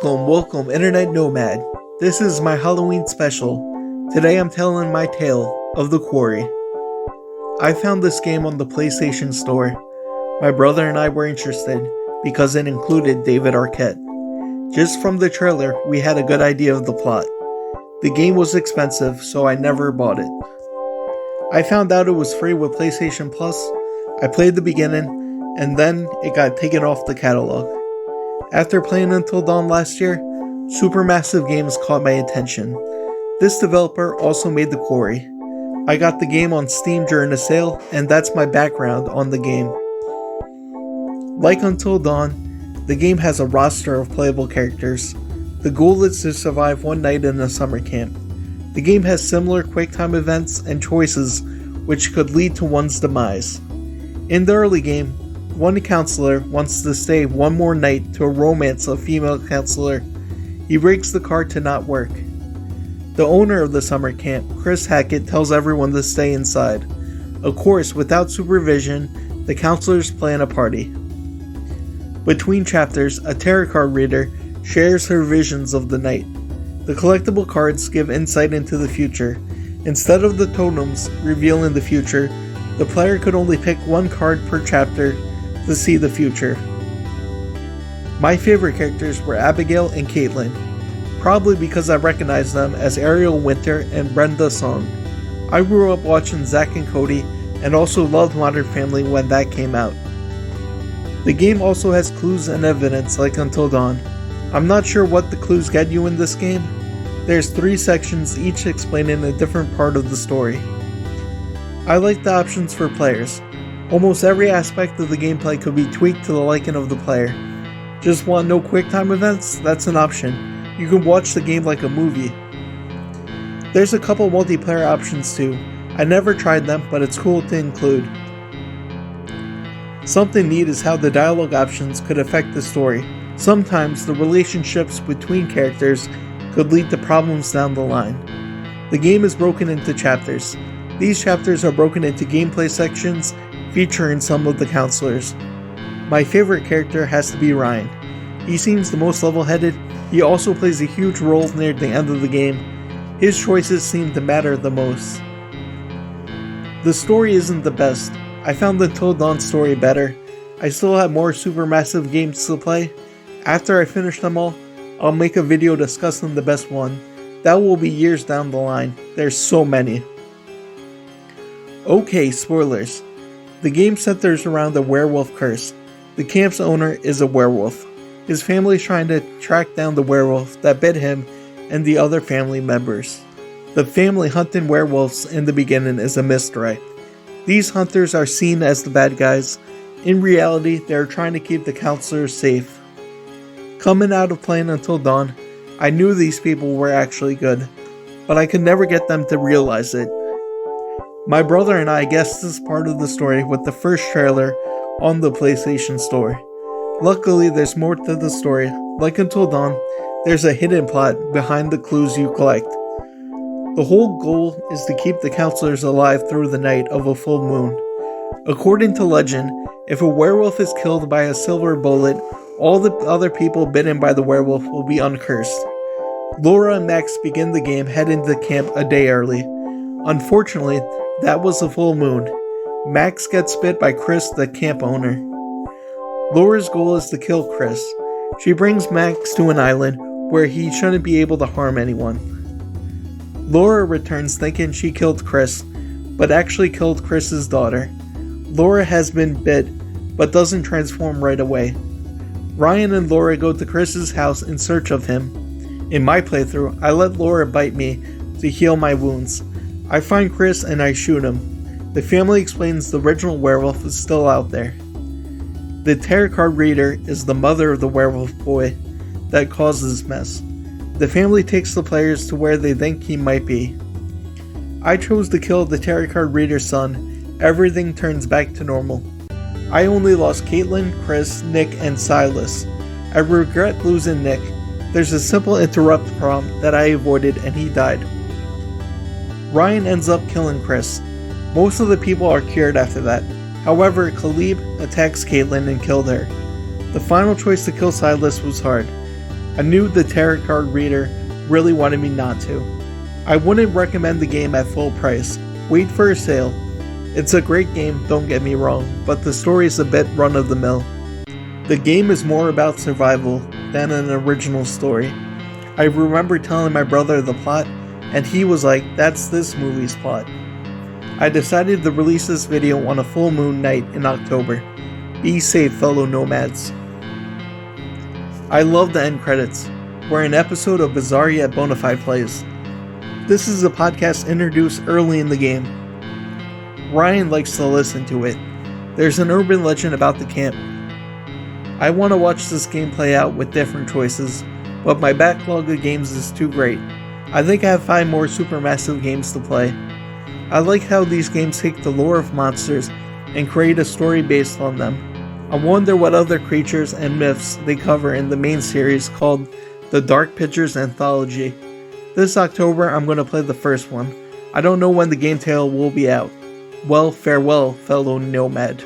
Welcome, Internet Nomad. This is my Halloween special. Today I'm telling my tale of the Quarry. I found this game on the PlayStation Store. My brother and I were interested because it included David Arquette. Just from the trailer, we had a good idea of the plot. The game was expensive, so I never bought it. I found out it was free with PlayStation Plus. I played the beginning, and then it got taken off the catalog. After playing Until Dawn last year, Supermassive Games caught my attention. This developer also made The Quarry. I got the game on Steam during a sale, and that's my background on the game. Like Until Dawn, the game has a roster of playable characters. The goal is to survive one night in a summer camp. The game has similar QuickTime events and choices which could lead to one's demise. In the early game, one counselor wants to stay one more night to romance a female counselor. He rigs the car to not work. The owner of the summer camp, Chris Hackett, tells everyone to stay inside. Of course, without supervision, the counselors plan a party. Between chapters, a tarot card reader shares her visions of the night. The collectible cards give insight into the future. Instead of the totems revealing the future, the player could only pick one card per chapter to see the future. My favorite characters were Abigail and Caitlin, probably because I recognized them as Ariel Winter and Brenda Song. I grew up watching Zack and Cody and also loved Modern Family when that came out. The game also has clues and evidence like Until Dawn. I'm not sure what the clues get you in this game. There's 3 sections, each explaining a different part of the story. I like the options for players. Almost every aspect of the gameplay could be tweaked to the liking of the player. Just want no QuickTime events? That's an option. You can watch the game like a movie. There's a couple multiplayer options too. I never tried them, but it's cool to include. Something neat is how the dialogue options could affect the story. Sometimes the relationships between characters could lead to problems down the line. The game is broken into chapters. These chapters are broken into gameplay sections featuring some of the counselors. My favorite character has to be Ryan. He seems the most level-headed. He also plays a huge role near the end of the game. His choices seem to matter the most. The story isn't the best. I found the Until Dawn story better. I still have more Supermassive games to play. After I finish them all, I'll make a video discussing the best one. That will be years down the line. There's so many. Okay, spoilers. The game centers around a werewolf curse. The camp's owner is a werewolf. His family is trying to track down the werewolf that bit him and the other family members. The family hunting werewolves in the beginning is a misdirect. These hunters are seen as the bad guys. In reality, they are trying to keep the counselors safe. Coming out of playing Until Dawn, I knew these people were actually good, but I could never get them to realize it. My brother and I guessed this part of the story with the first trailer on the PlayStation Store. Luckily, there's more to the story. Like Until Dawn, there's a hidden plot behind the clues you collect. The whole goal is to keep the counselors alive through the night of a full moon. According to legend, if a werewolf is killed by a silver bullet, all the other people bitten by the werewolf will be uncursed. Laura and Max begin the game heading to camp a day early. Unfortunately, that was a full moon. Max gets bit by Chris, the camp owner. Laura's goal is to kill Chris. She brings Max to an island where he shouldn't be able to harm anyone. Laura returns thinking she killed Chris, but actually killed Chris's daughter. Laura has been bit, but doesn't transform right away. Ryan and Laura go to Chris's house in search of him. In my playthrough, I let Laura bite me to heal my wounds. I find Chris and I shoot him. The family explains the original werewolf is still out there. The tarot card reader is the mother of the werewolf boy that causes mess. The family takes the players to where they think he might be. I chose to kill the tarot card reader's son. Everything turns back to normal. I only lost Caitlin, Chris, Nick, and Silas. I regret losing Nick. There's a simple interrupt prompt that I avoided and he died. Ryan ends up killing Chris. Most of the people are cured after that. However, Caleb attacks Caitlin and killed her. The final choice to kill Silas was hard. I knew the tarot card reader really wanted me not to. I wouldn't recommend the game at full price. Wait for a sale. It's a great game, don't get me wrong, but the story is a bit run-of-the-mill. The game is more about survival than an original story. I remember telling my brother the plot, and he was like, "That's this movie's plot." I decided to release this video on a full moon night in October. Be safe, fellow nomads. I love the end credits, where an episode of Bizarre Yet Bonafide plays. This is a podcast introduced early in the game. Ryan likes to listen to it. There's an urban legend about the camp. I want to watch this game play out with different choices, but my backlog of games is too great. I think I have 5 more supermassive games to play. I like how these games take the lore of monsters and create a story based on them. I wonder what other creatures and myths they cover in the main series called the Dark Pictures Anthology. This October I'm going to play the first one. I don't know when the game tale will be out. Well, farewell, fellow nomad.